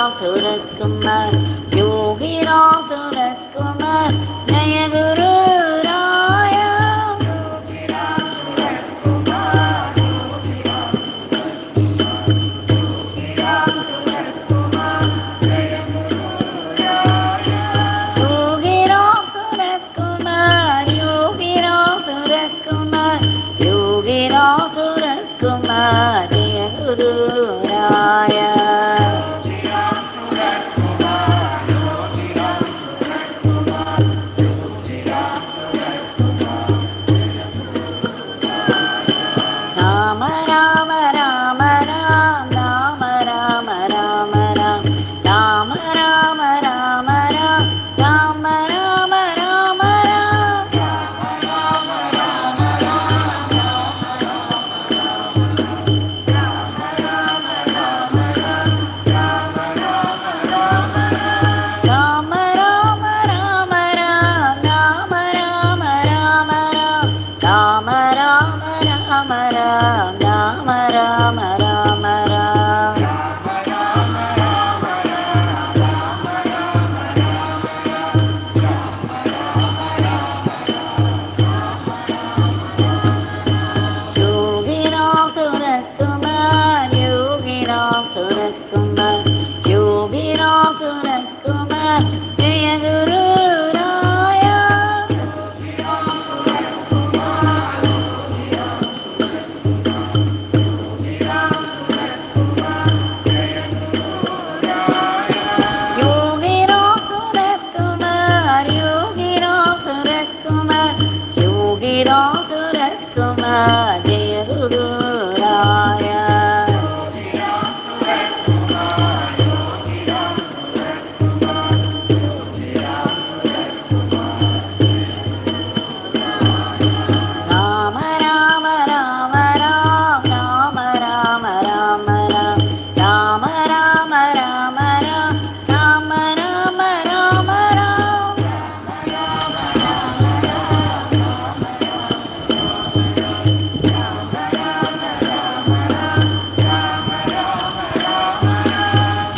Ramsuratkumar, Yogi Ramsuratkumar, Jaya Guru Raya. Yogi Ramsuratkumar, Yogi Ramsuratkumar, Jaya Guru Raya. Yogi Ramsuratkumar, Yogi Ramsuratkumar, Yogi Ramsuratkumar, Jaya Guru Raya. Rama Rama Rama Ram, Rama Rama Rama Ram, Rama Rama Rama Ram, Rama Rama Rama Ram, Rama Rama Rama Ram, Rama Rama Rama Ram, Rama Rama Rama Ram, Rama Rama Rama Ram. Yogi Ramsuratkumar, Yogi Ramsuratkumar, Yogi Ramsuratkumar, Jaya Guru Raya. Yogi Ramsuratkumar, Yogi Ramsuratkumar, Yogi Ramsuratkumar, Jaya Guru Raya. Rama Rama Rama Ram, Rama Rama Rama Ram, Rama Rama Rama Ram, Rama Rama Rama Ram.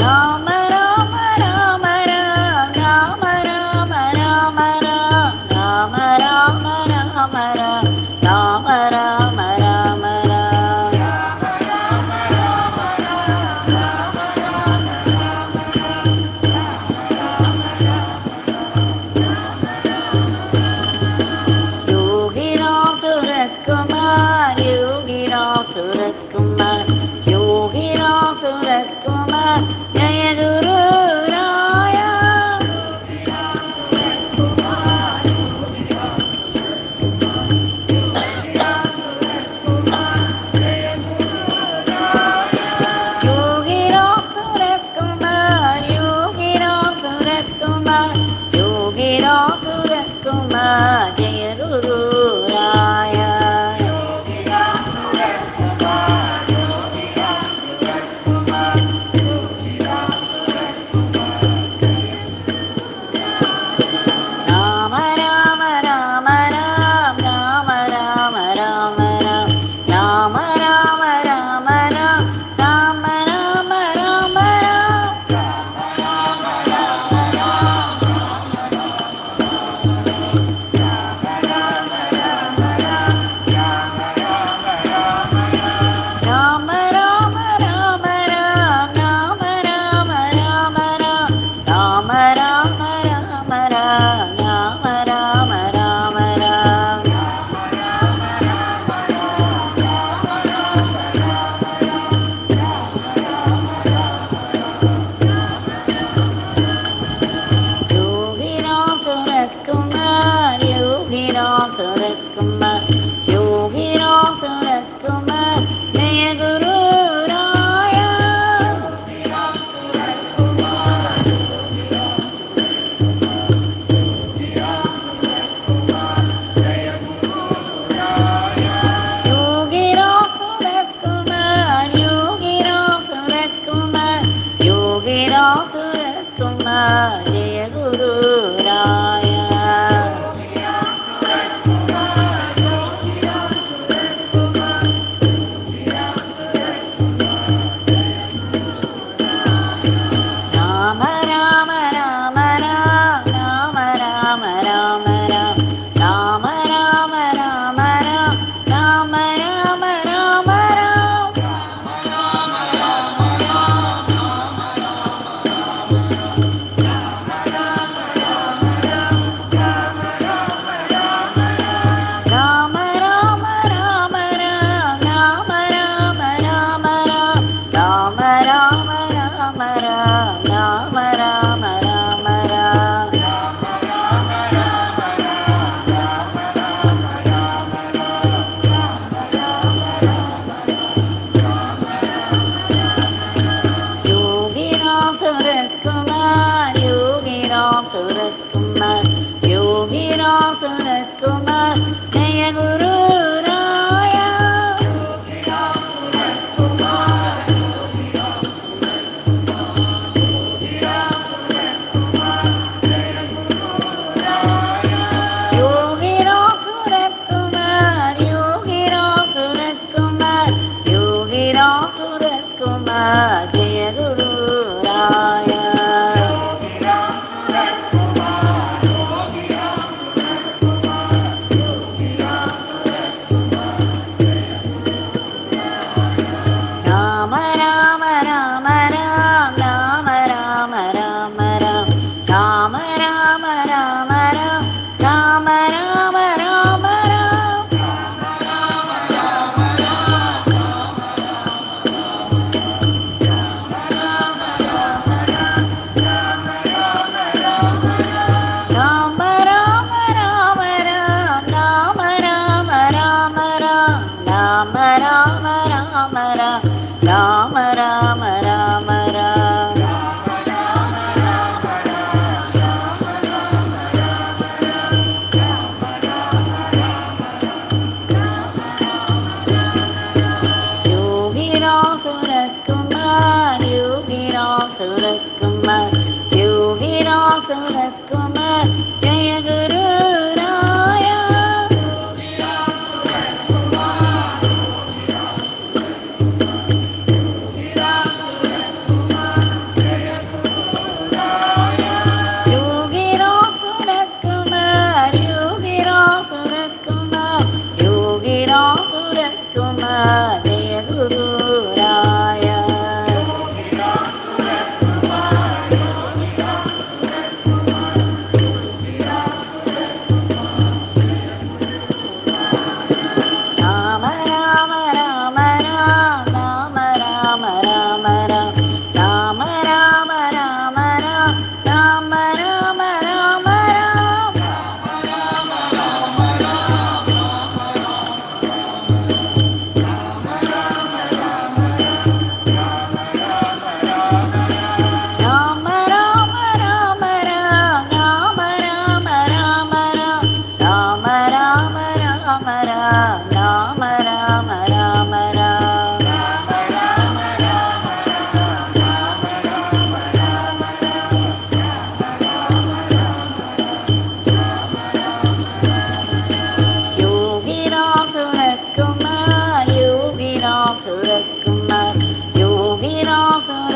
Rama Rama Rama Ram, Rama Rama Rama Ram, Rama Rama Rama Ram, Rama Rama Rama Ram. Yogi Ramsuratkumar, Yogi Ramsuratkumar, Yogi Ramsuratkumar, Jaya Guru Raya. Yogi Ramsuratkumar, Yogi Ramsuratkumar, Yogi Ramsuratkumar, Jaya Guru Raya. Rama Rama Rama Ram, Rama Rama Rama Ram, Rama Rama Rama Ram, Rama Rama Rama Ram. Rama Rama Rama Ram, Rama Rama Rama Ram, Rama Rama Rama Ram, Rama Rama Rama Ram. Yogi Ramsuratkumar, Yogi Ramsuratkumar, Yogi Ramsuratkumar, Jaya Guru Raya. Yogi Ramsuratkumar, Yogi Ramsuratkumar, Yogi Ramsuratkumar, Jaya Guru Raya.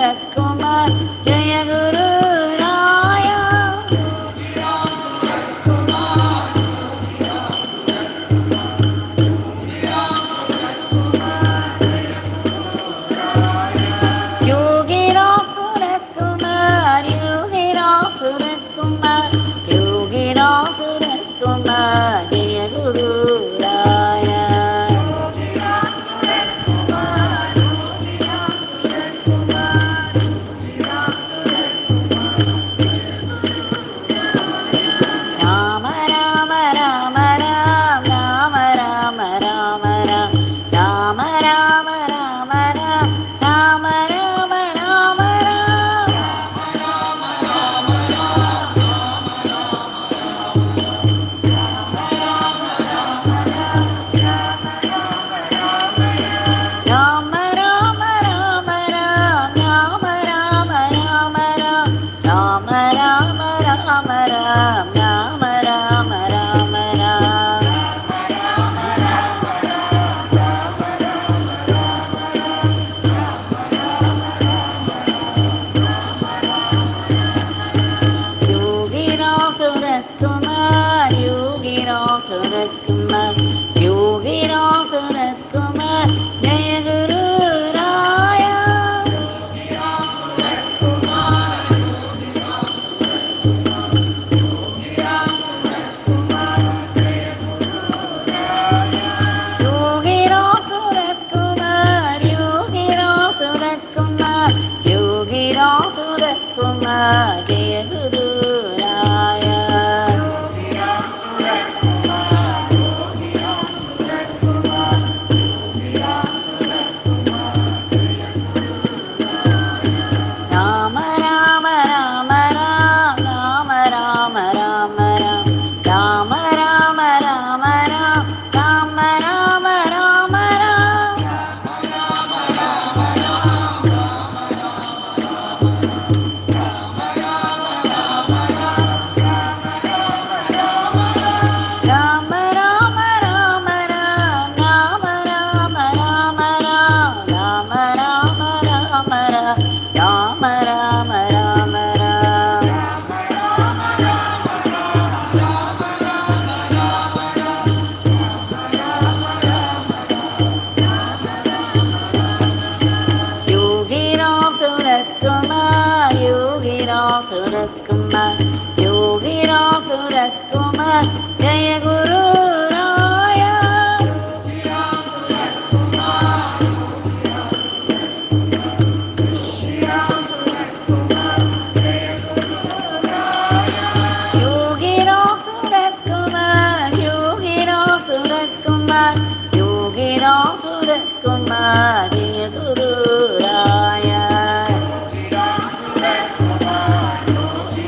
Ramsuratkumar Jaya Guru Raya. Yogi Ramsuratkumar, Yogi Ramsuratkumar, Yogi Ramsuratkumar Jaya Guru Raya. Rama Rama Rama Ram, Rama Rama Rama Ram, Rama Rama Rama Ram, Rama Rama Rama Ram. Rama Rama Rama Ram, Rama Rama Rama Ram, Rama Rama Rama Ram, Rama Rama Rama Ram. Yogi Ramsuratkumar, Yogi Ramsuratkumar, Yogi Ramsuratkumar Jaya Guru Raya. Yogi Ramsuratkumar, Yogi Ramsuratkumar, Yogi Ramsuratkumar Jaya Guru Raya. Rama Rama Rama Ram, Rama Rama Rama Ram, Rama Rama Rama Ram, Rama Rama Rama Ram. Rama Rama Rama Ram, Rama Rama Rama Ram, Rama Rama Rama Ram, Rama Rama Rama Ram. Yogi Ramsuratkumar, Yogi Ramsuratkumar, Yogi Ramsuratkumar Jaya Guru Raya. Yogi Ramsuratkumar, Yogi Ramsuratkumar, Yogi Ramsuratkumar Jaya Guru Raya. Yogi Ramsuratkumar, Yogi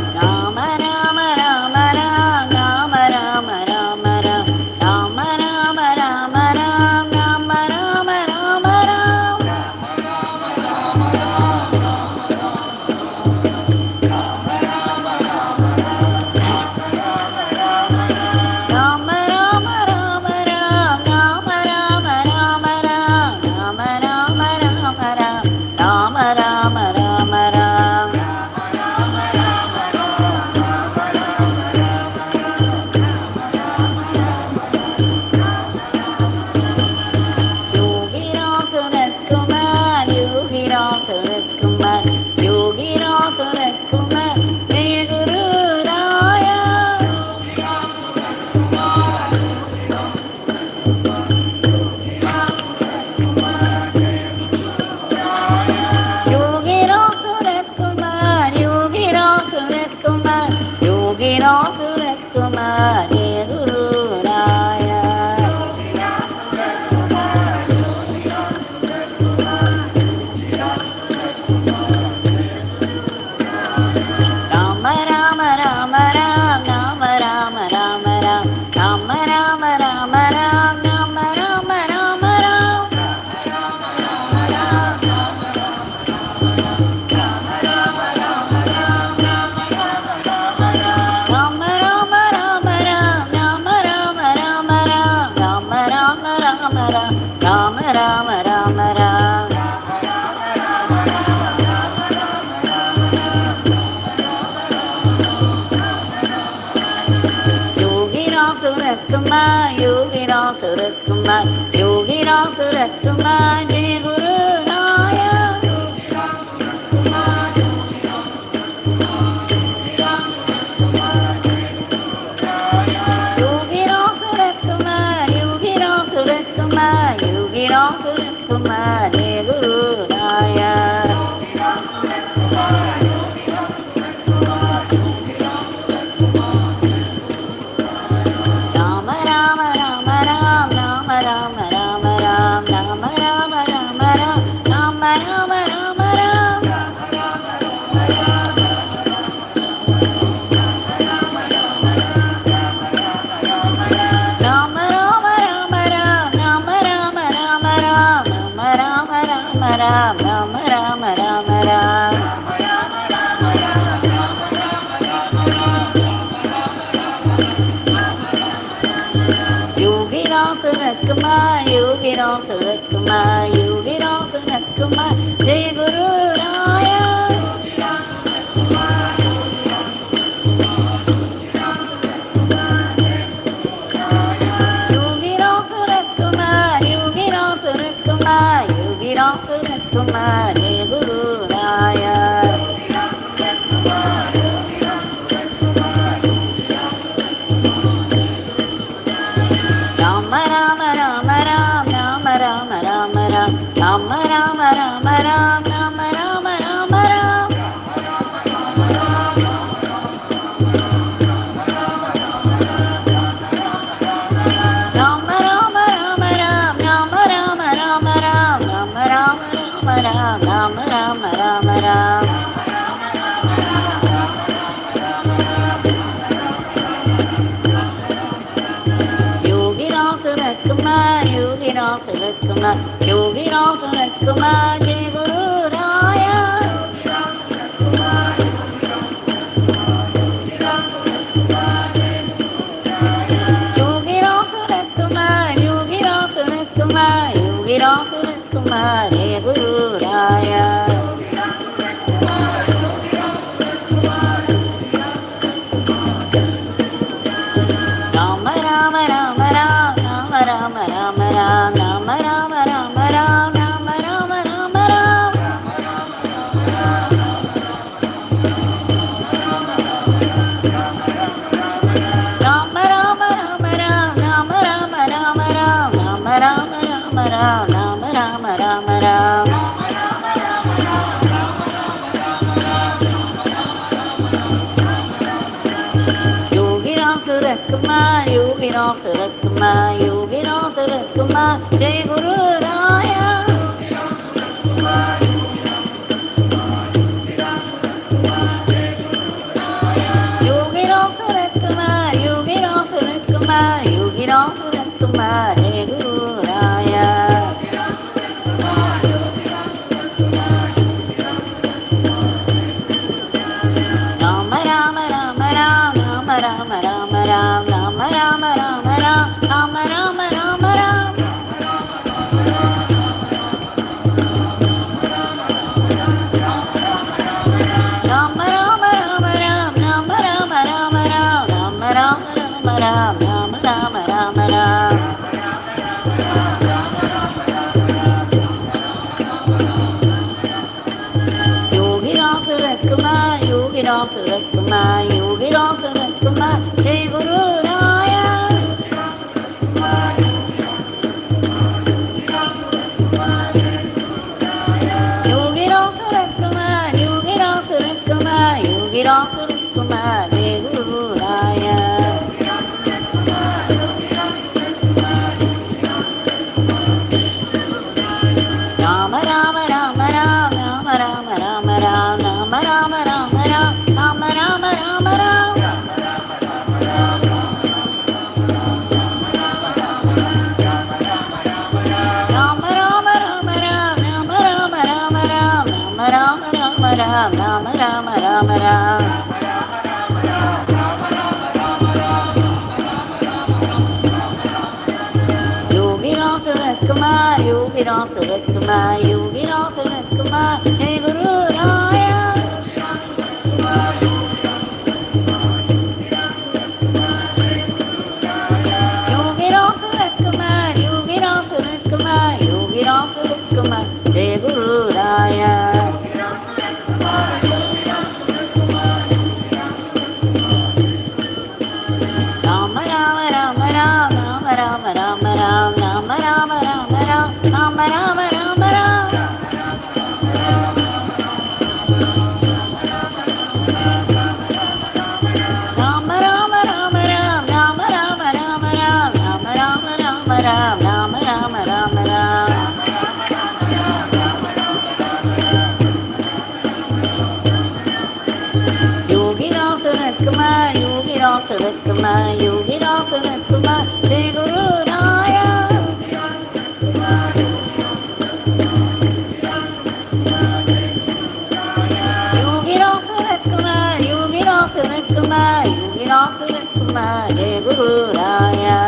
Rama Rama Rama Ram, Rama Rama Rama Ram, Rama Rama Rama Ram, Rama Rama Rama Ram. Rama Rama Rama Ram, Rama Rama Rama Ram, Rama Rama Rama Ram, Rama Rama Rama Ram. Yogi Ramsuratkumar, Yogi Ramsuratkumar, Yogi Ramsuratkumar, Jai Guru Raya. Yogi Ramsuratkumar, Yogi Ramsuratkumar, Yogi Ramsuratkumar, Jai Guru Raya. Rama Rama Rama Ram, Rama Rama Rama Ram, Rama Rama Rama Ram, Rama Rama Rama Ram. Rama Rama Rama Ram, Rama Rama Rama Ram, Rama Rama Rama Ram, Rama Rama Rama Ram. Yogi Ramsuratkumar, Yogi Ramsuratkumar, Yogi Ramsuratkumar, Jai Guru Raya. Yogi Ramsuratkumar, Yogi Ramsuratkumar, Yogi Ramsuratkumar, Jai Guru Raya. Rama Rama Rama Ram, Rama Rama Rama Ram, Rama Rama Rama Ram, Rama Rama Rama Ram. Rama Rama Rama Ram, Rama Rama Rama Ram, Rama Rama Rama Ram, Rama Rama Rama Ram. Yogi Ramsuratkumar, Yogi Ramsuratkumar, Yogi Ramsuratkumar, Jai Guru Raya. Yogi Ramsuratkumar, Yogi Ramsuratkumar, Yogi Ramsuratkumar, Jai Guru Raya. Rama Rama Rama Ram, Rama Rama Rama Ram, Rama Rama Rama Ram, Rama Rama Rama Ram. Rama Rama Rama Ram, Rama Rama Rama Ram, Rama Rama Rama Ram, Rama Rama Rama Ram. Yogi Ramsuratkumar, Yogi Ramsuratkumar, Yogi Ramsuratkumar, Jai Guru Raya. Yogi Ramsuratkumar, Yogi Ramsuratkumar, Yogi Ramsuratkumar, Jai Guru Raya. Rama Rama Rama Ram, Rama Rama Rama Ram, Rama Rama Rama Ram, Rama Rama Rama Ram. Rama Rama Rama Ram, Rama Rama Rama Ram, Rama Rama Rama Ram, Rama Rama Rama Ram. Yogi Ramsuratkumar, Yogi Ramsuratkumar, Yogi Ramsuratkumar, Jai Guru Raya. Ram, Rama Rama Rama Ram. Yogi Ramsuratkumar, Yogi Ramsuratkumar, Yogi Ramsuratkumar, Sri Guru Raya. Yogi Ramsuratkumar, Yogi Ramsuratkumar, Yogi Ramsuratkumar, Sri Guru Raya. Rama Rama Rama Ram, Rama Rama Rama Ram, Rama Rama Rama Ram, Rama Rama Rama Ram. Rama Rama Rama Ram, Rama Rama Rama Ram, Rama Rama Rama Ram, Rama Rama Rama Ram. Yogi Ramsuratkumar, Yogi Ramsuratkumar, Yogi Ramsuratkumar, Sri Guru Raya. Yogi Ramsuratkumar, Yogi Ramsuratkumar, Yogi Ramsuratkumar, Sri Guru Raya. Rama Rama Rama Ram, Rama Rama Rama Ram, Rama Rama Rama Ram, Rama Rama Rama Ram. Rama Rama Rama Ram, Rama Rama Rama Ram, Rama Rama Rama Ram, Rama Rama Rama Ram. Yogi Ramsuratkumar, Yogi Ramsuratkumar, Yogi Ramsuratkumar, Sri Guru Raya. Yogi Ramsuratkumar, Yogi Ramsuratkumar, Yogi Ramsuratkumar, Sri Guru Raya.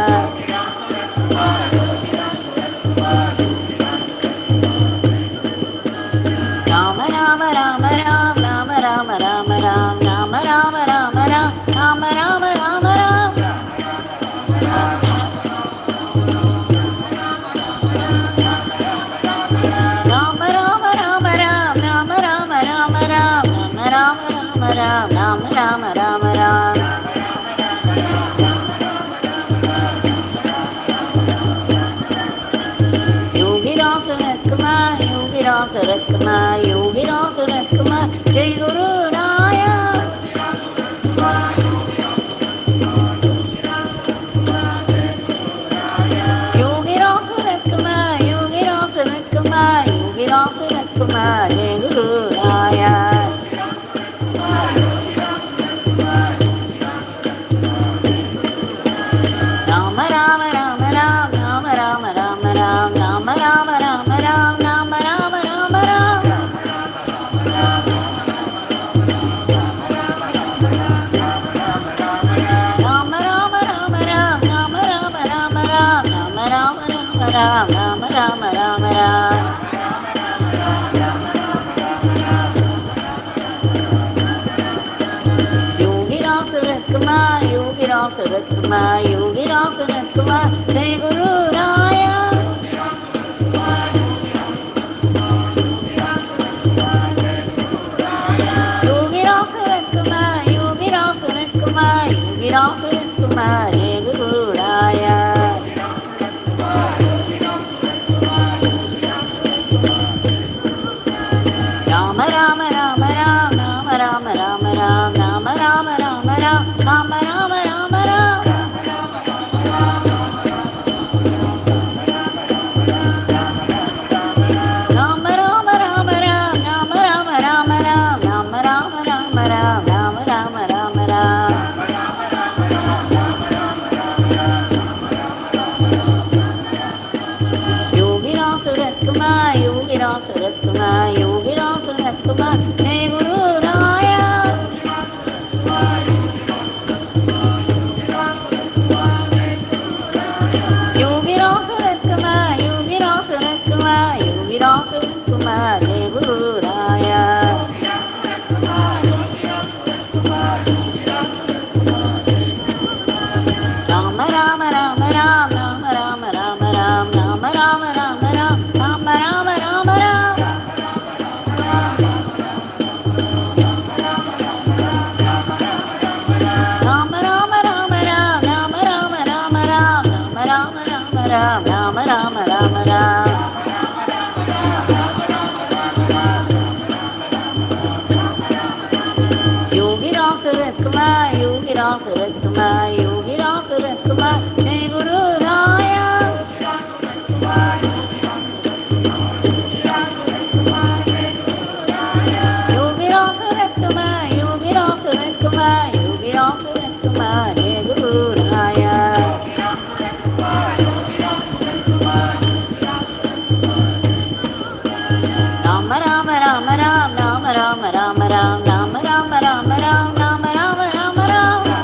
Rama Rama Rama Ram, Rama Rama Rama Ram, Rama Rama Rama Ram, Rama Rama Rama Ram. Rama Rama Rama Ram, Rama Rama Rama Ram, Rama Rama Rama Ram, Rama Rama Rama Ram. Yogi Ramsuratkumar, Yogi Ramsuratkumar, Yogi Ramsuratkumar, Sri Guru Raya. Yogi Ramsuratkumar, Yogi Ramsuratkumar, Yogi Ramsuratkumar, Sri Guru Raya. Rama Rama Rama Ram, Rama Rama Rama Ram, Rama Rama Rama Ram, Rama Rama Rama Ram. Rama Rama Rama Ram, Rama Rama Rama Ram, Rama Rama Rama Ram, Rama Rama Rama Ram. Yogi Ramsuratkumar, Yogi Ramsuratkumar, Yogi Ramsuratkumar, Sri Guru Raya. Yogi Ramsuratkumar, Yogi Ramsuratkumar, Yogi Ramsuratkumar, Sri Guru Raya. Rama Rama Rama Ram, Rama Rama Rama Ram, Rama Rama Rama Ram, Rama Rama Rama Ram. Rama Rama Rama Ram, Rama Rama Rama Ram, Rama Rama Rama Ram, Rama Rama Rama Ram. Yogi Ramsuratkumar, Yogi Ramsuratkumar, Yogi Ramsuratkumar, Sri Guru Raya. Yogi Ramsuratkumar, Yogi Ramsuratkumar, Yogi Ramsuratkumar, Sri Guru Raya. Rama Rama Rama Rama. Yogi Ramsuratkumar, Yogi Ramsuratkumar, Yogi Ramsuratkumar, Jai Guru Raya. Yogi Ramsuratkumar, Yogi Ramsuratkumar, Yogi Ramsuratkumar, Jai Guru Raya. Rama Rama Rama Rama Rama Rama Rama Rama Rama Rama Rama Rama Rama Rama Rama.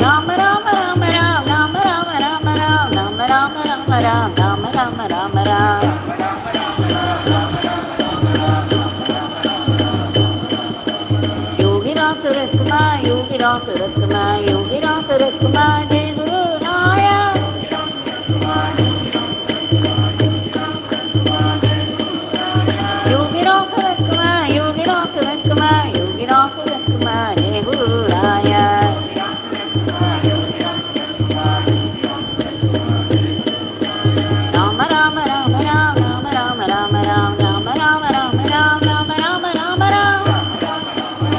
Rama Rama Rama Rama Rama Rama Rama Rama Rama Rama Rama Rama Rama. Yogi Ramsuratkumar, Yogi Ramsuratkumar, Yogi Ramsuratkumar, Jai Guru Raya. Yogi Ramsuratkumar, Yogi Ramsuratkumar, Yogi Ramsuratkumar, Jai Guru Raya. Rama Rama Rama Rama Rama Rama Rama Rama Rama Rama Rama Rama Rama Rama Rama.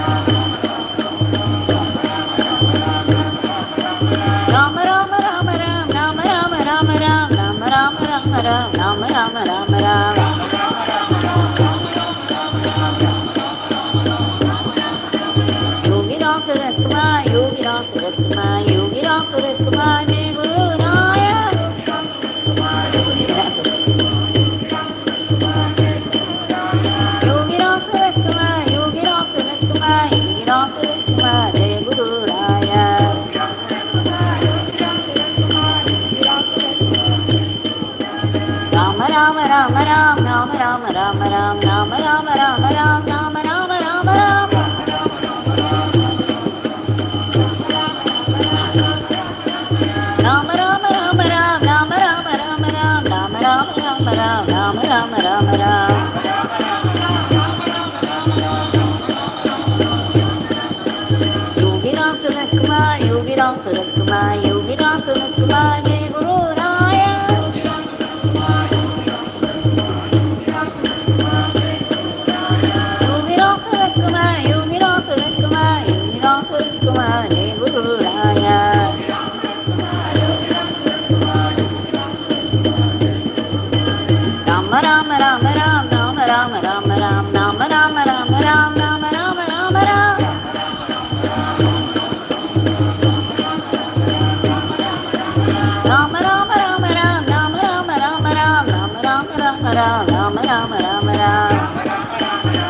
Rama Rama Rama Rama Rama Rama Rama Rama Rama Rama Rama Rama Rama Rama. Yogi Ramsuratkumar, Yogi Ramsuratkumar, Yogi Ramsuratkumar, Jai Guru Raya. Yogi Ramsuratkumar, Yogi Ramsuratkumar, Yogi Ramsuratkumar, Jai Guru Raya. Rama Rama Rama Rama Rama Rama Rama Rama Rama Rama Rama Rama Rama Rama Rama. Rama Rama Rama Rama Rama Rama Rama Rama Rama Rama Rama Rama Rama. Yogi Ramsuratkumar, Yogi Ramsuratkumar, Yogi Ramsuratkumar, Jai Guru Raya. Yogi Ramsuratkumar, Yogi Ramsuratkumar, Yogi Ramsuratkumar, Jai Guru Raya. Rama Rama Rama Rama Rama Rama Rama Rama Rama Rama Rama Rama Rama Rama Rama. Rama Rama Rama Rama Rama Rama Rama Rama Rama Rama Rama Rama Rama.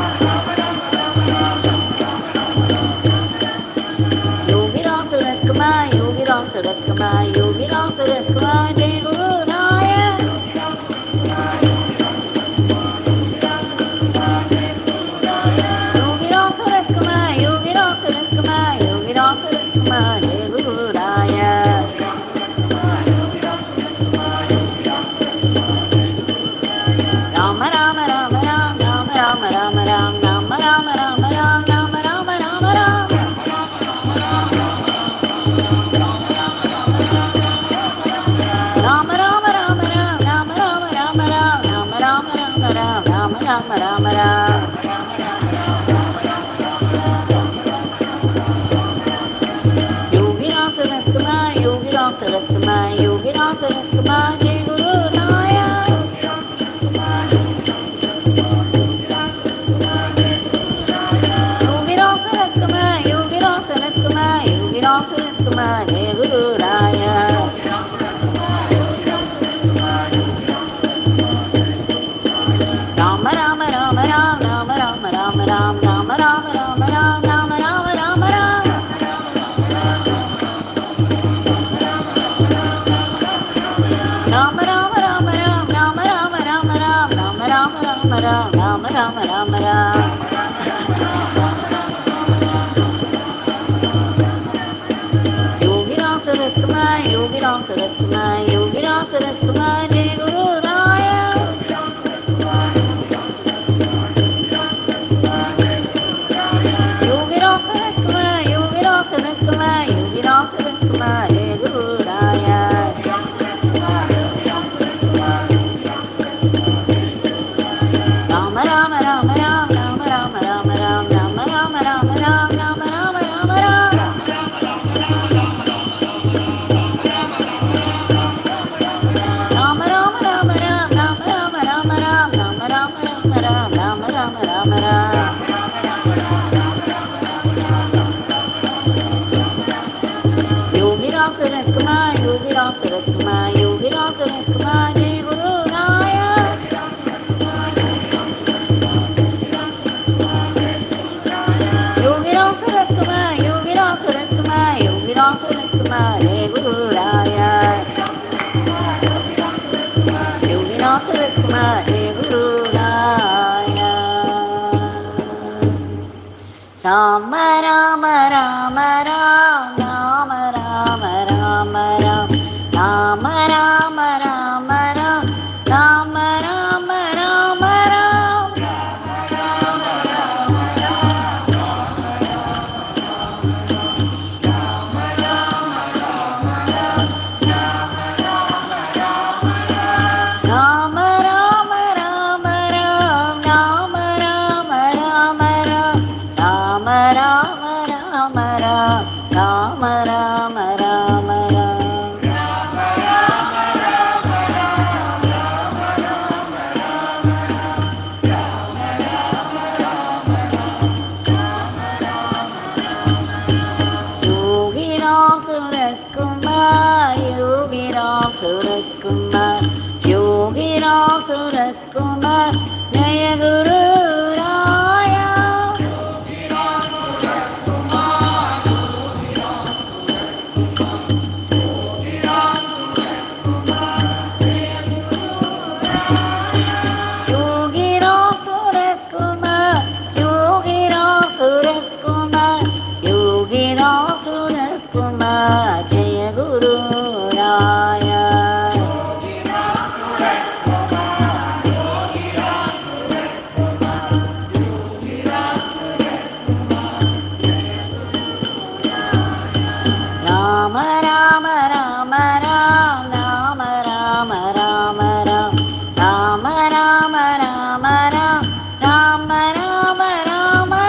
Yogi Ramsuratkumar, Yogi Ramsuratkumar, Yogi Ramsuratkumar, Jai Guru Raya. Yogi Ramsuratkumar, Yogi Ramsuratkumar, Yogi Ramsuratkumar, Jai Guru Raya. Rama Rama Rama Rama Rama Rama Rama Rama Rama Rama Rama Rama Rama Rama Rama. Rama Rama Rama Rama Rama Rama Rama Rama Rama Rama Rama Rama Rama. Yogi Ramsuratkumar, Yogi Ramsuratkumar, Yogi Ramsuratkumar, Jai Guru Raya. Yogi Ramsuratkumar, Yogi Ramsuratkumar, Yogi Ramsuratkumar, Jai Guru Raya. Rama Rama Rama Rama Rama Rama Rama Rama Rama Rama Rama Rama Rama Rama Rama. Rama Rama Rama Rama Rama Rama Rama Rama Rama Rama Rama Rama Rama. Yogi Ramsuratkumar, Yogi Ramsuratkumar, Yogi Ramsuratkumar, Jai Guru Raya. Yogi Ramsuratkumar, Yogi Ramsuratkumar, Yogi Ramsuratkumar, Yogi Ramsuratkumar, Yogi Ramsuratkumar, Jai Guru Raya. Yogi Ramsuratkumar, Yogi Ramsuratkumar, Yogi Ramsuratkumar, Jai Guru Raya. Yogi Ramsuratkumar, Jai Guru Raya. Rama Rama Rama Rama Rama Rama Rama Rama Rama Rama Rama Rama Ramsuratkumar, Yogi Ramsuratkumar, Jaya Guru Raya. Yogi Ramsuratkumar, Yogi Ramsuratkumar, Jaya Guru Raya. Yogi Ramsuratkumar, Yogi Ramsuratkumar, Yogi Ramsuratkumar, Jaya Guru Raya. Rama Rama Rama Rama Rama Rama Rama Rama Rama Rama Rama Rama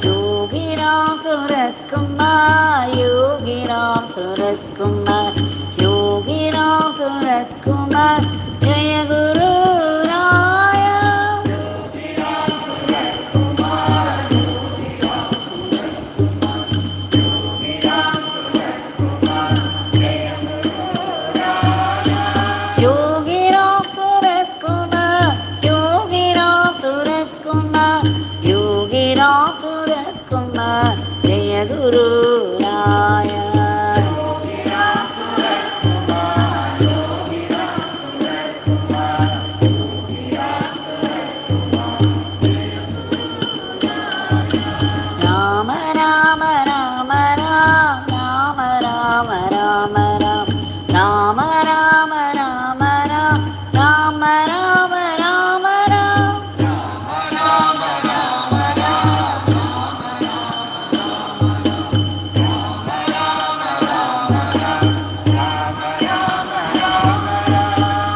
Yogi Ramsuratkumar, Yogi Ramsuratkumar, Jaya Guru Raya. Yogi Ramsuratkumar, Yogi Ramsuratkumar, Yogi Ramsuratkumar, Jaya Guru Raya. Yogi Ramsuratkumar, Yogi Ramsuratkumar, Yogi Ramsuratkumar, Jaya Guru Raya. Yogi Ramsuratkumar, Yogi Ramsuratkumar, Yogi Ramsuratkumar, Jaya Guru Raya. Rama Rama Rama Rama Rama Rama Rama Rama Rama Rama Rama Rama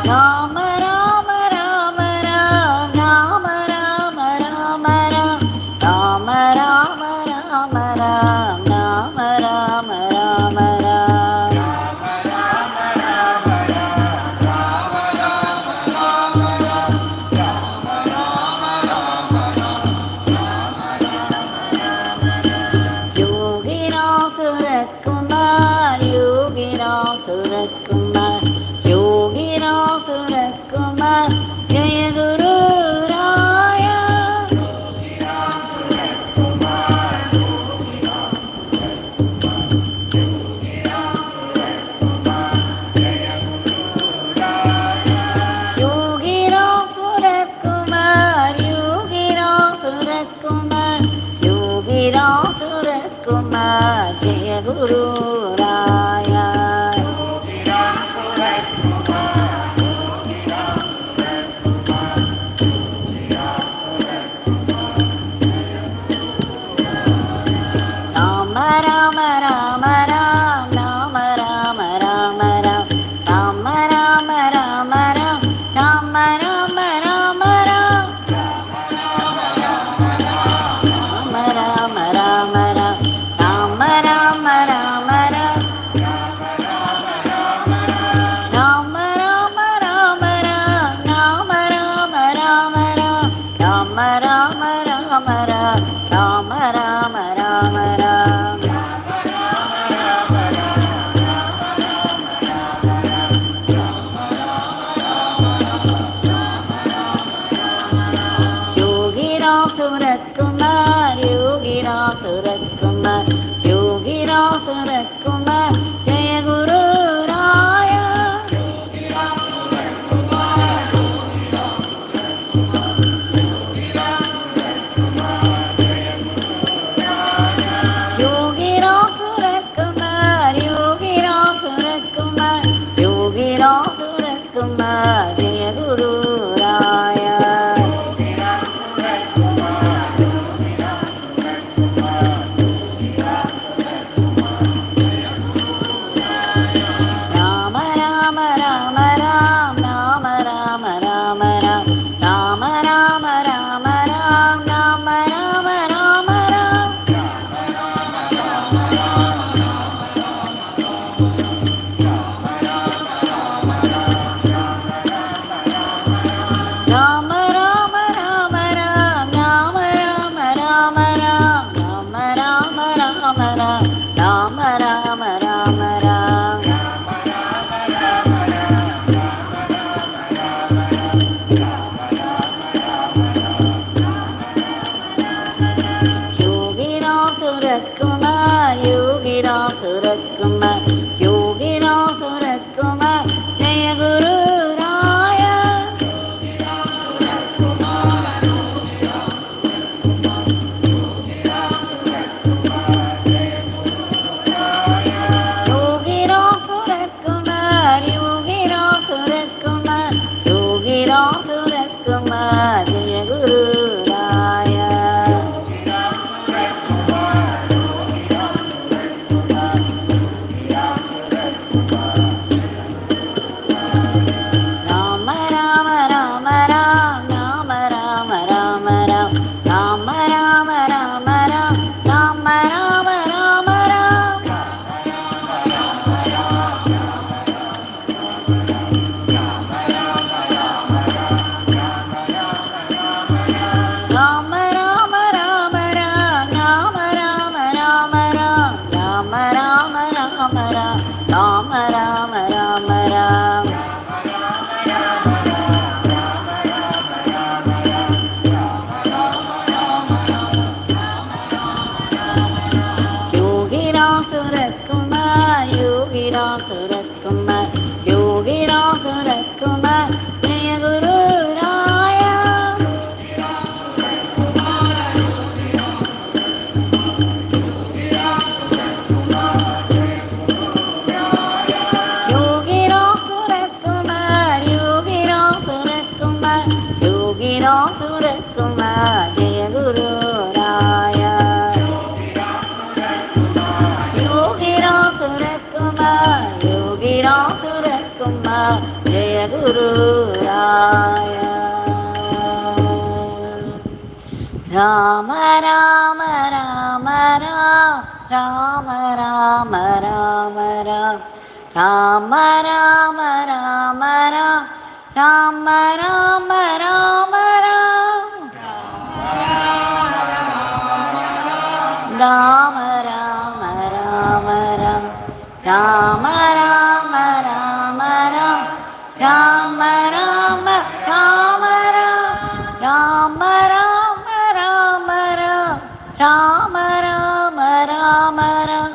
Ramsuratkumar, Yogi Ramsuratkumar, Jaya Guru Raya. Yogi Ramsuratkumar, Yogi Ramsuratkumar, Yogi Ramsuratkumar, Jaya Guru Raya. Yogi Ramsuratkumar, Yogi Ramsuratkumar, Yogi Ramsuratkumar, Jaya Guru Raya. Yogi Ramsuratkumar, Rama Ram, Rama Rama Rama Ram, Rama Rama Rama Ram, Rama Rama Rama Ram, Rama Rama Rama Ram, Rama Rama Rama Ram, Rama Rama Rama Ram, Rama Rama Rama Ram. Yogi Ramsuratkumar, Yogi Ramsuratkumar, Yogi Ramsuratkumar, Jaya Guru Raya. Yogi Ramsuratkumar, Yogi Ramsuratkumar, Yogi Ramsuratkumar, Jaya Guru Raya. Rama Rama Rama Ram, Rama Rama Rama Ram, Rama Rama Rama Ram, Rama Rama Rama Ram, Rama Rama Rama Ram, Rama Rama Rama Ram, Rama Rama Rama Ram, Rama Rama Rama Ram. Yogi Ramsuratkumar, Yogi Ramsuratkumar, Yogi Ramsuratkumar, Jaya Guru Raya. Yogi Ramsuratkumar, Yogi Ramsuratkumar, Yogi Ramsuratkumar, Jaya Guru Raya. Rama Rama Rama Ram, Rama Rama Rama Ram, Rama Rama Rama Ram, Rama Rama Rama Ram, Rama Rama Rama Ram, Rama Rama Rama Ram, Rama Rama Rama Ram, Rama Rama Rama Ram. Yogi Ramsuratkumar, Yogi Ramsuratkumar, Yogi Ramsuratkumar, Jaya Guru Raya. Yogi Ramsuratkumar, Yogi Ramsuratkumar, Yogi Ramsuratkumar, Jaya Guru Raya. Yogi Ramsuratkumar, Yogi Ramsuratkumar, Jaya Guru Raya. Rama Rama Rama Ram, Rama Rama Rama Ram, Rama Rama Rama Ram, Rama Rama Rama Ram, Rama Rama Rama Ram, Rama Rama Rama Ram, Rama Rama Rama Ram, Rama Rama Rama Ram, Rama Rama Rama Ram,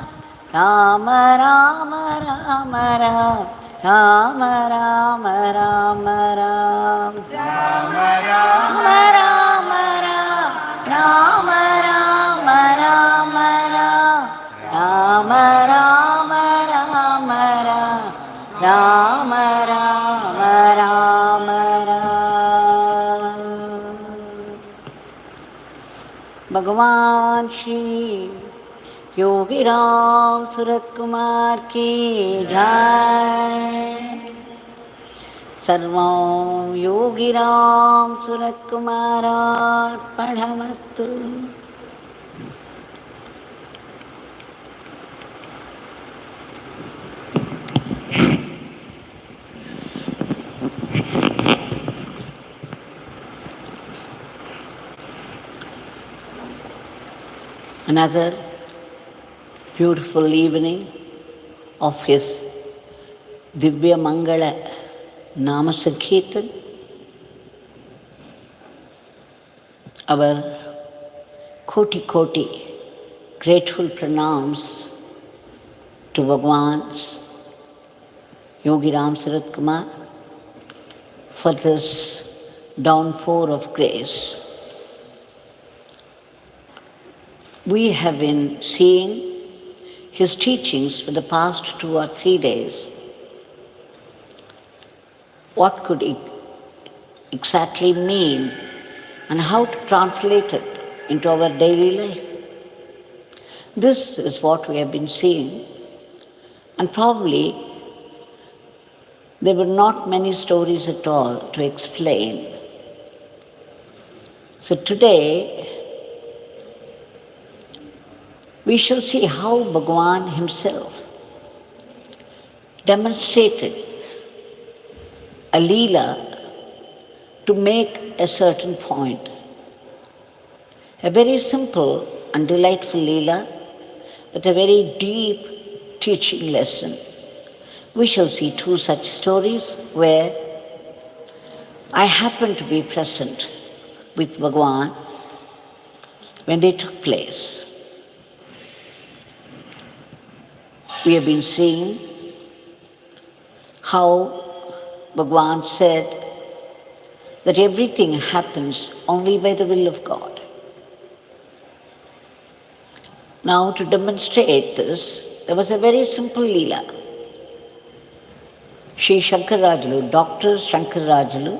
Rama Rama Rama Ram, Rama Rama Rama Ram, Rama Rama Rama Ram, Rama Rama Rama Ram, Rama Rama Rama Ram, Rama Rama Rama Ram. Bhagwan Shri Yogi Ramsuratkumar ki jai. Sarvam Yogi Ramsuratkumar Ashram. Another beautiful evening of his Divya Mangala Nama Sankirtan. Our koti grateful pranams to Bhagwan's Yogi Ramsuratkumar for this downpour of grace. We have been seeing his teachings for the past 2 or 3 days. What could it exactly mean and how to translate it into our daily life? This is what we have been seeing, and probably there were not many stories at all to explain. So today, we shall see how Bhagwan himself demonstrated a Leela to make a certain point. A very simple and delightful Leela, but a very deep teaching lesson. We shall see 2 such stories where I happened to be present with Bhagwan when they took place. We have been seeing how Bhagwan said that everything happens only by the will of God. Now, to demonstrate this, there was a very simple Leela. Shri Shankara Rajulu, Dr. Shankara Rajulu,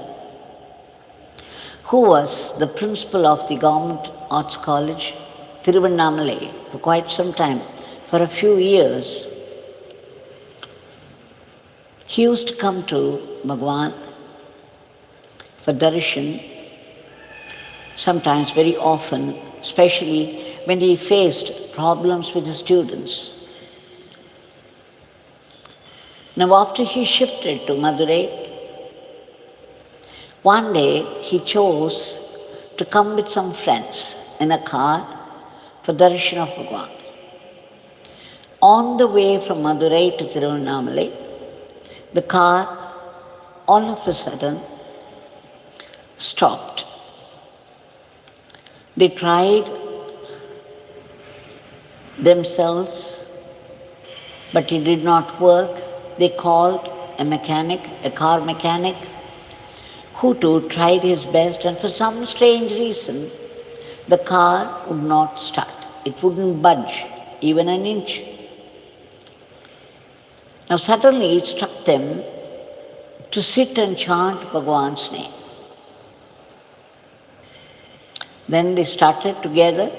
who was the principal of the Government Arts College, Tiruvannamalai, for quite some time, for a few years, he used to come to Bhagwan for darshan, sometimes very often, especially when he faced problems with his students. Now, after he shifted to Madurai, one day he chose to come with some friends in a car for darshan of Bhagwan. On the way from Madurai to Tiruvannamalai, the car all of a sudden stopped. They tried themselves, but it did not work. They called a car mechanic, who too tried his best, and for some strange reason, the car would not start. It wouldn't budge even an inch. Now suddenly it struck them to sit and chant Bhagwan's name. Then they started together,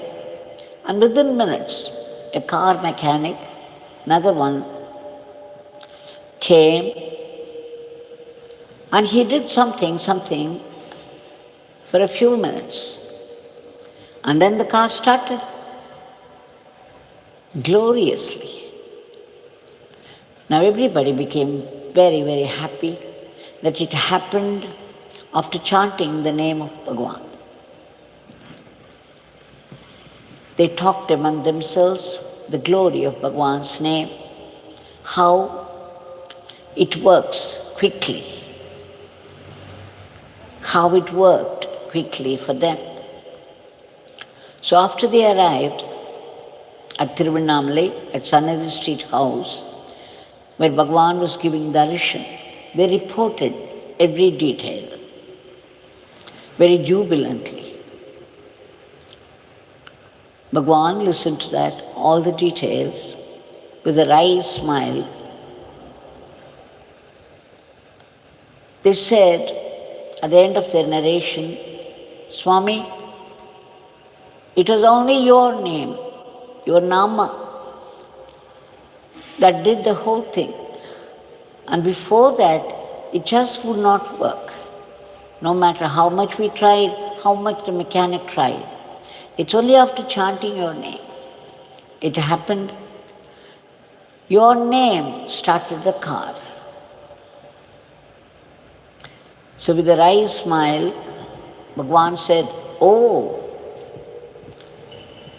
and within minutes, a car mechanic, another one, came, and he did something for a few minutes. And then the car started gloriously. Now everybody became very, very happy that it happened after chanting the name of Bhagwan. They talked among themselves the glory of Bhagwan's name, how it works quickly, how it worked quickly for them. So after they arrived at Tiruvannamalai, at Sannadhi Street House, where Bhagwan was giving darshan, they reported every detail very jubilantly. Bhagwan listened to that, all the details, with a wry smile. They said at the end of their narration, Swami, it was only your name, your Nama, that did the whole thing. And before that, it just would not work. No matter how much we tried, how much the mechanic tried. It's only after chanting your name. It happened. Your name started the car. So with a wry smile, Bhagwan said, "Oh,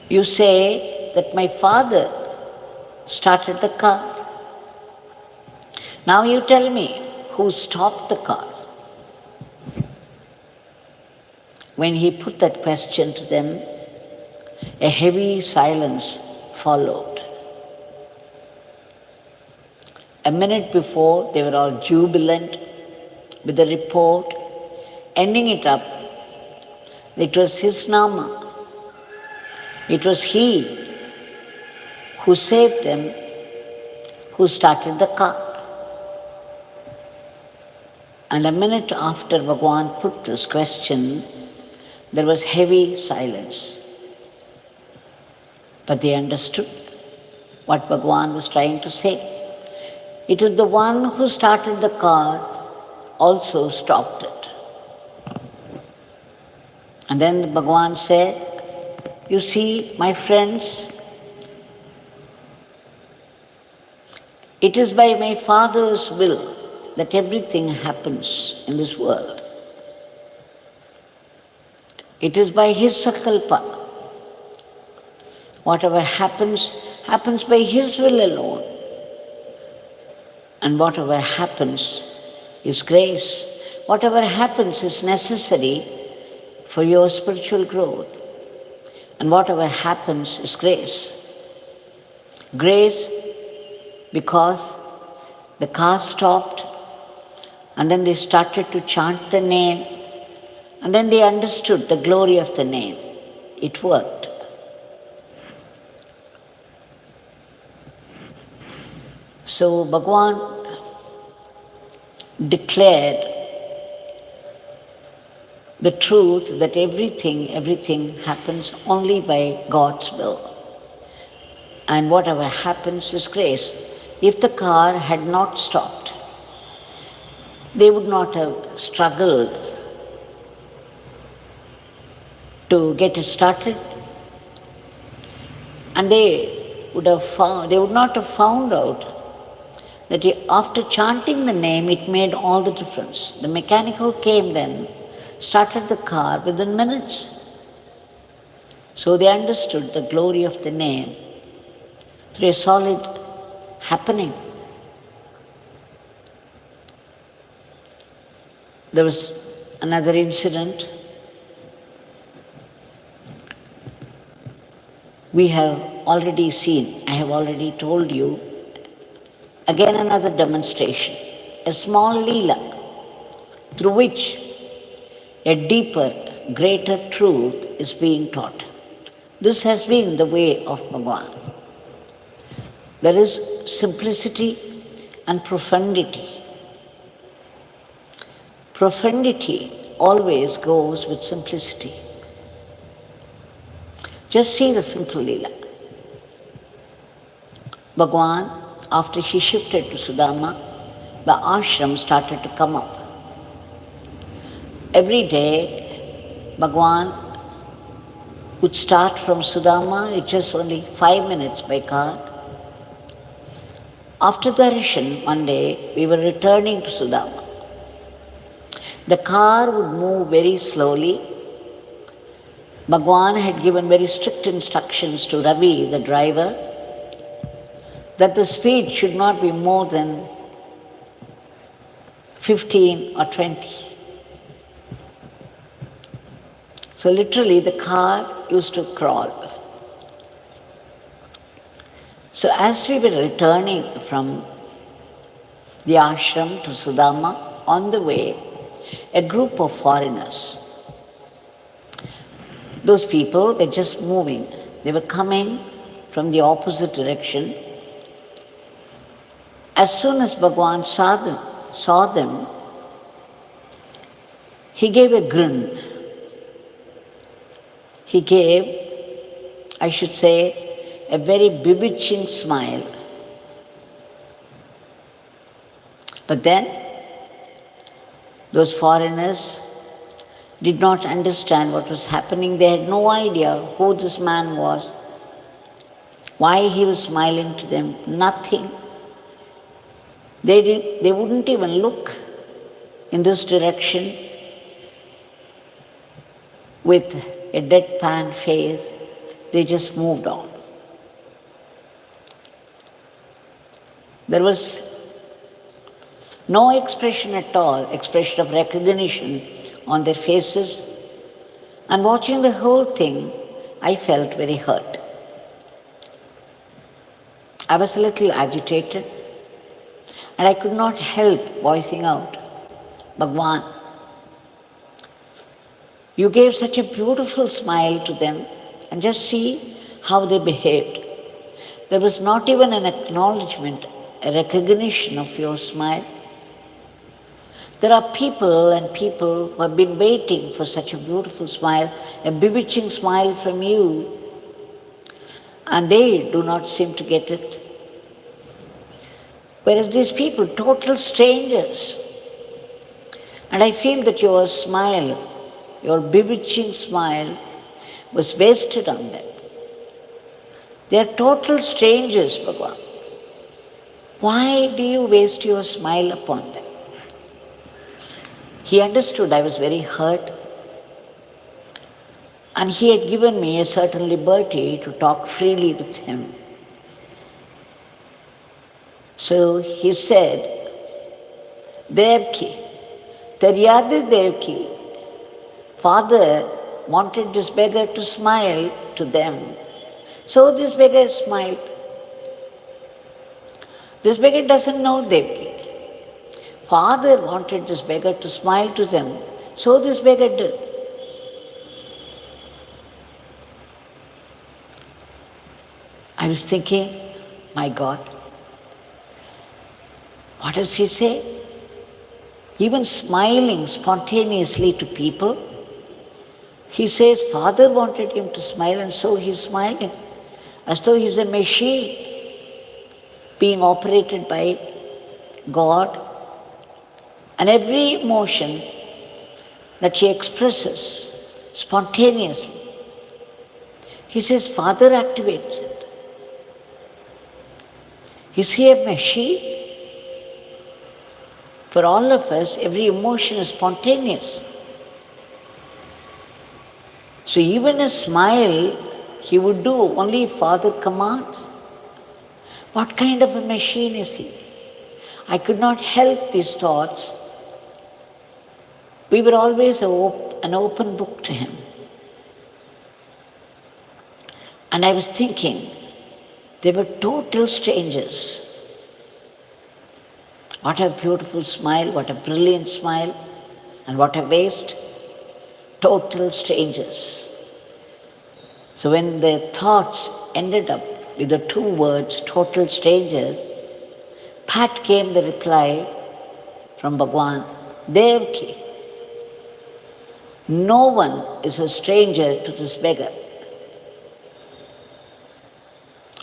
you say that my father started the car. Now you tell me who stopped the car." When he put that question to them, a heavy silence followed. A minute before, they were all jubilant with the report, ending it up. It was his Nama. It was he who saved them, who started the car. And a minute after Bhagwan put this question, there was heavy silence. But they understood what Bhagwan was trying to say. It is the one who started the car also stopped it. And then Bhagwan said, "You see, my friends, it is by my Father's will that everything happens in this world. It is by His Sakalpa. Whatever happens, happens by His will alone. And whatever happens is grace. Whatever happens is necessary for your spiritual growth. And whatever happens is grace. Grace because the car stopped and then they started to chant the name and then they understood the glory of the name. It worked. So Bhagwan declared the truth that everything happens only by God's will. And whatever happens is grace. If the car had not stopped, they would not have struggled to get it started. And they would not have found out that after chanting the name, it made all the difference. The mechanic who came then started the car within minutes. So they understood the glory of the name through a solid happening. There was another incident. We have already seen, I have already told you, again another demonstration, a small Leela through which a deeper, greater truth is being taught. This has been the way of Bhagwan. There is simplicity and profundity. Profundity always goes with simplicity. Just see the simple Leela. Bhagwan, after he shifted to Sudama, the ashram started to come up. Every day, Bhagwan would start from Sudama, it's just only 5 minutes by car. After darshan, one day, we were returning to Sudama. The car would move very slowly. Bhagwan had given very strict instructions to Ravi, the driver, that the speed should not be more than 15 or 20. So literally the car used to crawl. So as we were returning from the ashram to Sudama, on the way, a group of foreigners, those people were just moving. They were coming from the opposite direction. As soon as Bhagwan saw them, he gave a grin. He gave, I should say, a very bewitching smile. But then, Those foreigners did not understand what was happening. They had no idea who this man was, why he was smiling to them, nothing. They wouldn't even look in this direction with a deadpan face. They just moved on. There was no expression at all, expression of recognition on their faces. And watching the whole thing, I felt very hurt. I was a little agitated, and I could not help voicing out, Bhagwan, you gave such a beautiful smile to them, and just see how they behaved. There was not even an acknowledgement, a recognition of your smile. There are people and people who have been waiting for such a beautiful smile, a bewitching smile from you, and they do not seem to get it. Whereas these people, total strangers, and I feel that your smile, your bewitching smile, was wasted on them. They are total strangers, Bhagwan. Why do you waste your smile upon them? He understood I was very hurt, and he had given me a certain liberty to talk freely with him. So he said, Devaki, Taryadi Devaki, Father wanted this beggar to smile to them. So this beggar smiled. This beggar doesn't know Devaki. Father wanted this beggar to smile to them. So this beggar did. I was thinking, my God, what does he say? Even smiling spontaneously to people, he says Father wanted him to smile, and so he's smiling, as though he's a machine being operated by God. And every emotion that he expresses spontaneously, he says Father activates it. Is he a machine? For all of us, every emotion is spontaneous. So even a smile, he would do only if Father commands. What kind of a machine is he? I could not help these thoughts. We were always an open book to him. And I was thinking, they were total strangers. What a beautiful smile, what a brilliant smile, and what a waste. Total strangers. So when their thoughts ended up with the two words, total strangers, pat came the reply from Bhagwan, Devaki, no one is a stranger to this beggar.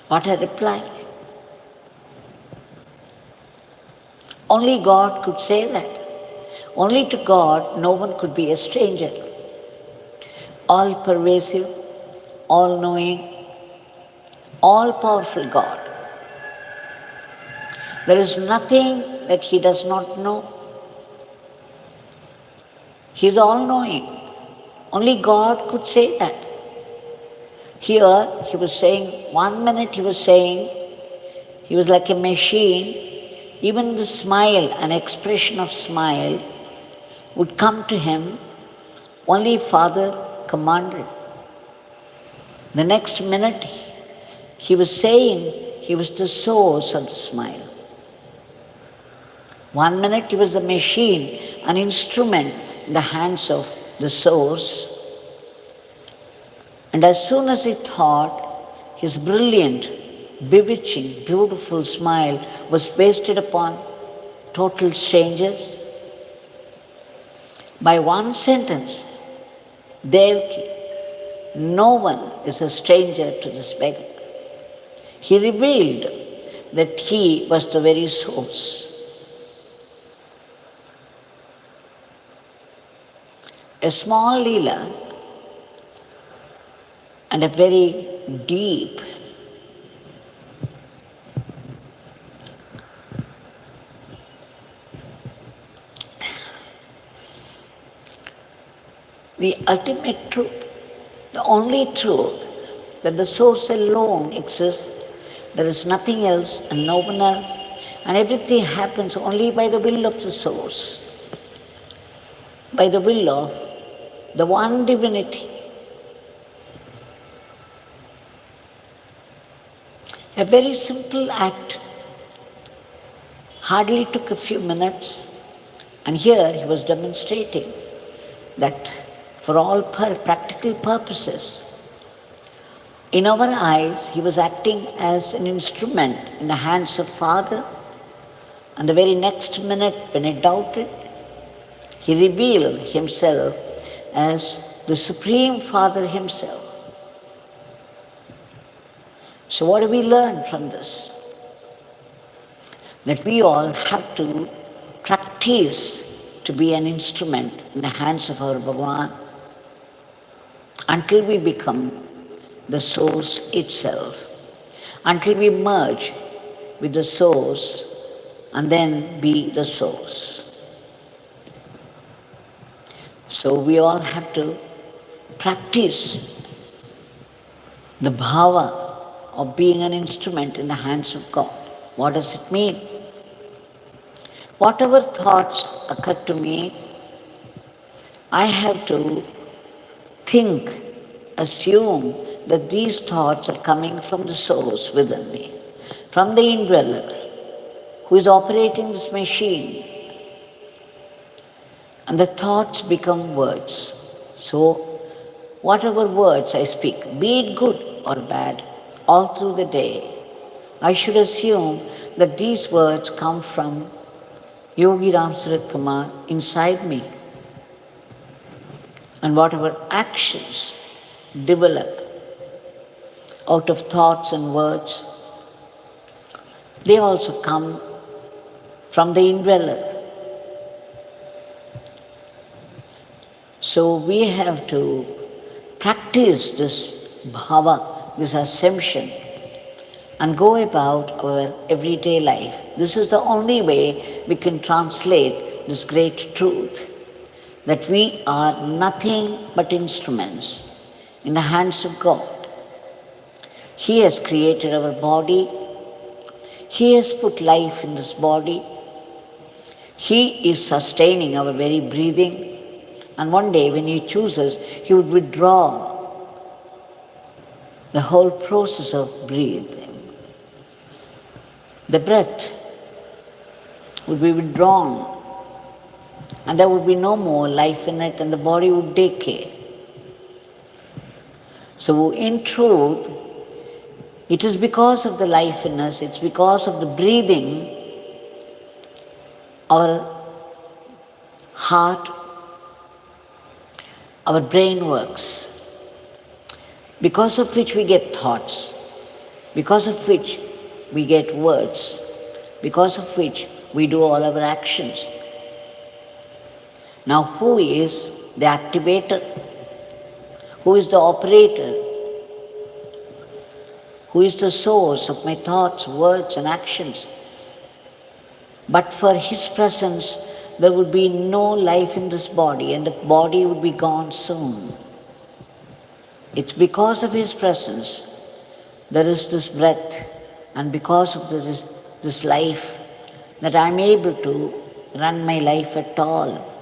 What a reply. Only God could say that. Only to God no one could be a stranger. All-pervasive, all-knowing, all-powerful God. There is nothing that he does not know. He is all-knowing. Only God could say that. Here he was saying, 1 minute he was saying, he was like a machine. Even the smile, an expression of smile, would come to him only if Father commanded. The next minute he was saying he was the source of the smile. 1 minute he was a machine, an instrument in the hands of the source. And as soon as he thought, his brilliant, bewitching, beautiful smile was wasted upon total strangers. By one sentence, Devaki, no one is a stranger to this beggar. He revealed that he was the very source. A small Leela and a very deep the ultimate truth, the only truth, that the source alone exists, there is nothing else and no one else, and everything happens only by the will of the source, by the will of the one divinity. A very simple act, hardly took a few minutes, and here he was demonstrating that for all practical purposes, in our eyes, he was acting as an instrument in the hands of Father, and the very next minute when he doubted, he revealed himself as the Supreme Father himself. So what do we learn from this? That we all have to practice to be an instrument in the hands of our Bhagwan until we become the source itself, until we merge with the source and then be the source. So we all have to practice the Bhava of being an instrument in the hands of God. What does it mean? Whatever thoughts occur to me, I have to think, assume that these thoughts are coming from the source within me, from the indweller who is operating this machine. And the thoughts become words. So, whatever words I speak, be it good or bad, all through the day, I should assume that these words come from Yogi Ramsuratkumar inside me. And whatever actions develop out of thoughts and words, they also come from the indweller. So we have to practice this bhava, this assumption, and go about our everyday life. This is the only way we can translate this great truth, that we are nothing but instruments in the hands of God. He has created our body. He has put life in this body. He is sustaining our very breathing. And one day when He chooses, He would withdraw the whole process of breathing. The breath would be withdrawn, and there would be no more life in it, and the body would decay. So in truth, it is because of the life in us, it's because of the breathing, our heart, our brain works, because of which we get thoughts, because of which we get words, because of which we do all our actions. Now, who is the activator? Who is the operator? Who is the source of my thoughts, words, and actions? But for His presence, there would be no life in this body, and the body would be gone soon. It's because of His presence there is this breath, and because of this life that I'm able to run my life at all.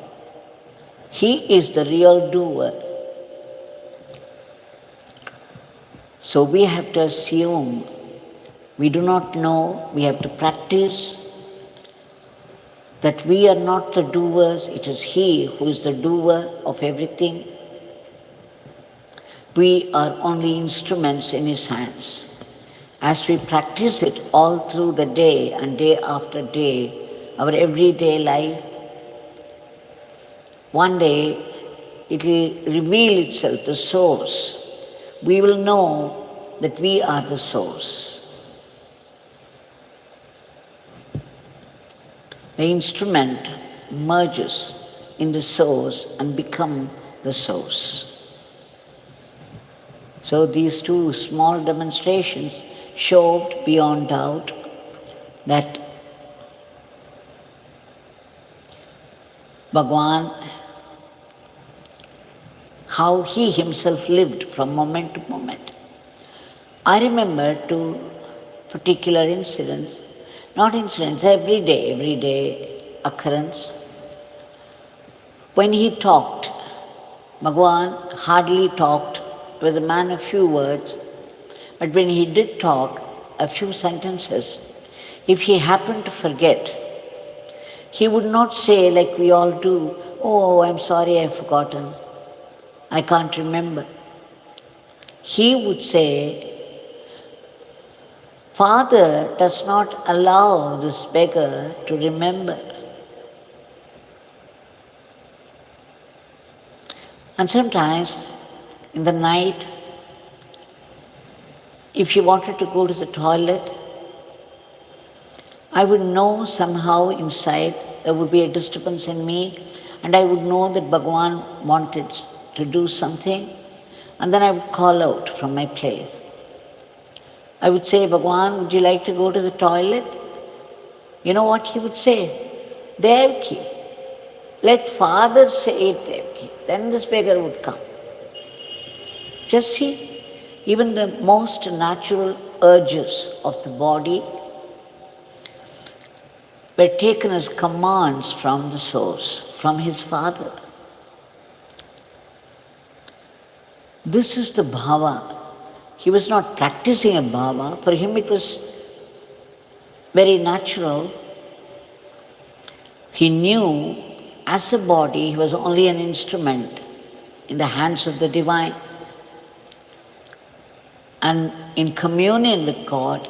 He is the real doer. So we have to assume, we do not know, we have to practice that we are not the doers, it is He who is the doer of everything. We are only instruments in His hands. As we practice it all through the day and day after day, our everyday life, one day it will reveal itself, the source. We will know that we are the source. The instrument merges in the source and become the source. So these two small demonstrations showed beyond doubt that Bhagwan, how he himself lived from moment to moment. I remember two particular incidents, not incidents, every day occurrence. When he talked, Bhagwan hardly talked, he was a man of few words, but when he did talk, a few sentences, if he happened to forget, he would not say like we all do, "Oh, I'm sorry, I've forgotten, I can't remember." He would say, "Father does not allow this beggar to remember." And sometimes in the night, if he wanted to go to the toilet, I would know somehow inside there would be a disturbance in me, and I would know that Bhagwan wanted to do something, and then I would call out from my place. I would say, "Bhagwan, would you like to go to the toilet?" You know what he would say? "Devaki, let Father say it, Devaki." Then this beggar would come. Just see, even the most natural urges of the body were taken as commands from the source, from his Father. This is the Bhava. He was not practicing a Bhava. For him it was very natural. He knew as a body he was only an instrument in the hands of the divine. And in communion with God,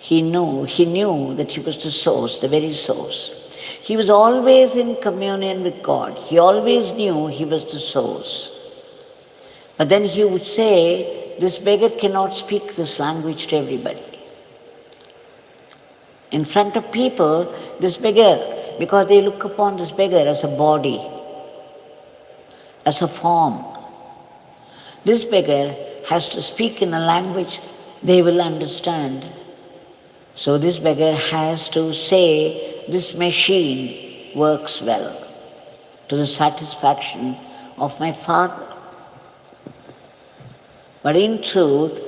he knew that he was the source, the very source. He was always in communion with God. He always knew he was the source. But then he would say, this beggar cannot speak this language to everybody. In front of people, this beggar, because they look upon this beggar as a body, as a form, this beggar has to speak in a language they will understand. So this beggar has to say, this machine works well to the satisfaction of my Father. But in truth,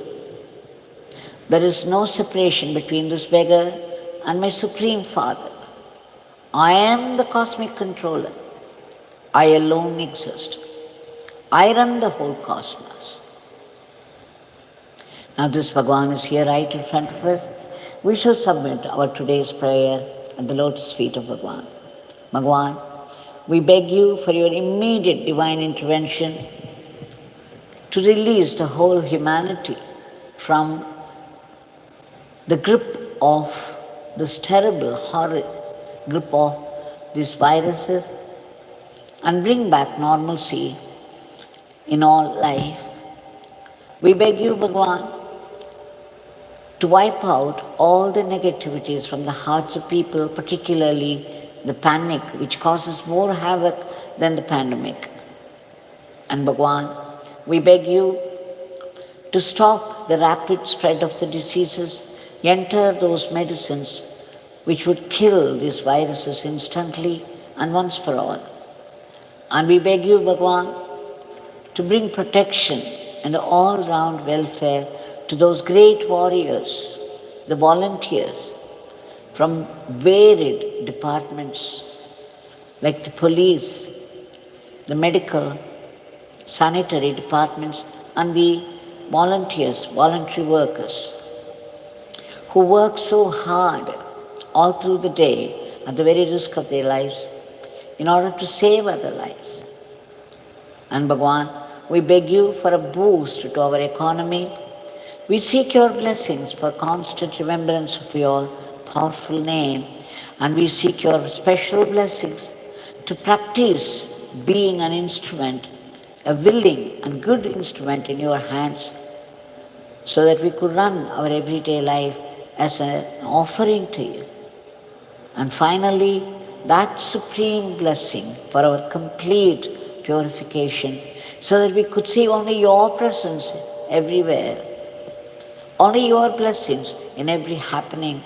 there is no separation between this beggar and my Supreme Father. I am the cosmic controller. I alone exist. I run the whole cosmos. Now this Bhagwan is here right in front of us. We shall submit our today's prayer at the lotus feet of Bhagwan. Bhagwan, we beg you for your immediate divine intervention to release the whole humanity from the grip of this terrible, horrid grip of these viruses and bring back normalcy in all life. We beg you, Bhagwan, to wipe out all the negativities from the hearts of people, particularly the panic, which causes more havoc than the pandemic. And Bhagwan, we beg you to stop the rapid spread of the diseases, enter those medicines which would kill these viruses instantly and once for all. And we beg you, Bhagwan, to bring protection and all-round welfare to those great warriors, the volunteers from varied departments like the police, the medical, sanitary departments, and the volunteers, voluntary workers, who work so hard all through the day at the very risk of their lives in order to save other lives. And Bhagwan, we beg you for a boost to our economy. We seek your blessings for constant remembrance of your powerful name, and we seek your special blessings to practice being an instrument, a willing and good instrument in your hands, so that we could run our everyday life as an offering to you. And finally, that supreme blessing for our complete purification, so that we could see only your presence everywhere, only your blessings in every happening,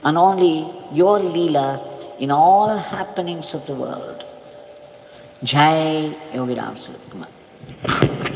and only your Leela in all happenings of the world. Jai Yogi Ramsuratkumar.